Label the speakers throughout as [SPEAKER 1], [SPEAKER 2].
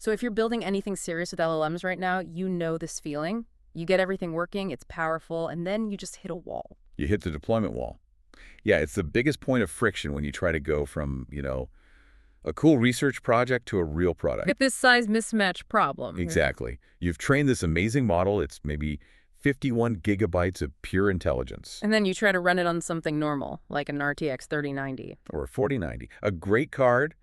[SPEAKER 1] So if you're building anything serious with LLMs right now, you know this feeling. You get everything working, it's powerful, and then you just hit a wall.
[SPEAKER 2] You hit the deployment wall. Yeah, it's the biggest point of friction when you try to go from, a cool research project to a real product.
[SPEAKER 1] Get this size mismatch problem.
[SPEAKER 2] Exactly. You've trained this amazing model. It's maybe 51 gigabytes of pure intelligence.
[SPEAKER 1] And then you try to run it on something normal, like an RTX 3090.
[SPEAKER 2] Or a 4090. A great card,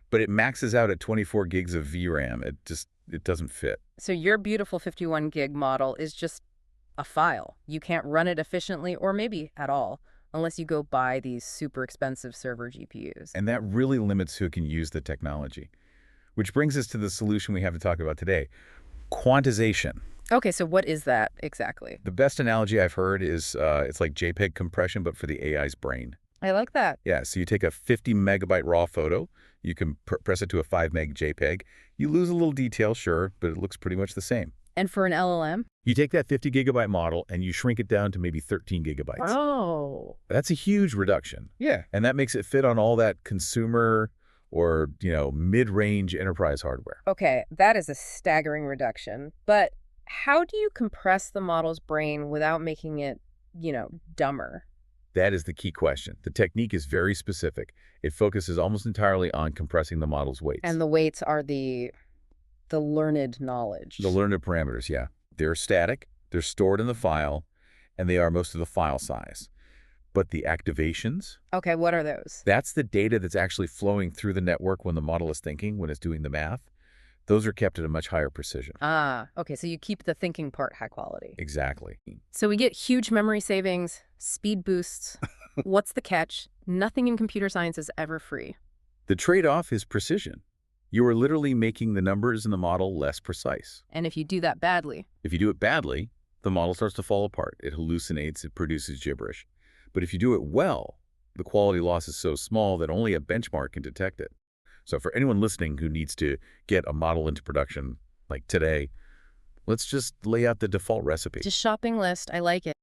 [SPEAKER 2] but it maxes out at 24 gigs of VRAM. It doesn't fit.
[SPEAKER 1] So your beautiful 51 gig model is just a file. You can't run it efficiently or maybe at all unless you go buy these super expensive server GPUs.
[SPEAKER 2] And that really limits who can use the technology. Which brings us to the solution we have to talk about today, quantization.
[SPEAKER 1] Okay, so what is that exactly?
[SPEAKER 2] The best analogy I've heard is it's like JPEG compression, but for the AI's brain.
[SPEAKER 1] I like that.
[SPEAKER 2] Yeah, so you take a 50 megabyte raw photo, you can press it to a 5 meg JPEG. You lose a little detail, sure, but it looks pretty much the same.
[SPEAKER 1] And for an LLM?
[SPEAKER 2] You take that 50 gigabyte model and you shrink it down to maybe 13 gigabytes.
[SPEAKER 1] Oh.
[SPEAKER 2] That's a huge reduction. Yeah. And that makes it fit on all that consumer or, mid-range enterprise hardware.
[SPEAKER 1] Okay, that is a staggering reduction. But how do you compress the model's brain without making it, dumber?
[SPEAKER 2] That is the key question. The technique is very specific. It focuses almost entirely on compressing the model's weights.
[SPEAKER 1] And the weights are the learned knowledge.
[SPEAKER 2] The learned parameters, yeah. They're static, they're stored in the file, and they are most of the file size. But the activations?
[SPEAKER 1] Okay, what are those?
[SPEAKER 2] That's the data that's actually flowing through the network when the model is thinking, when it's doing the math. Those are kept at a much higher precision.
[SPEAKER 1] Ah, okay, so you keep the thinking part high quality.
[SPEAKER 2] Exactly.
[SPEAKER 1] So we get huge memory savings, speed boosts. What's the catch? Nothing in computer science is ever free.
[SPEAKER 2] The trade-off is precision. You are literally making the numbers in the model less precise.
[SPEAKER 1] And if you do that badly?
[SPEAKER 2] If you do it badly, the model starts to fall apart. It hallucinates, it produces gibberish. But if you do it well, the quality loss is so small that only a benchmark can detect it. So for anyone listening who needs to get a model into production like today, let's just lay out the default recipe.
[SPEAKER 1] Just shopping list, I like it.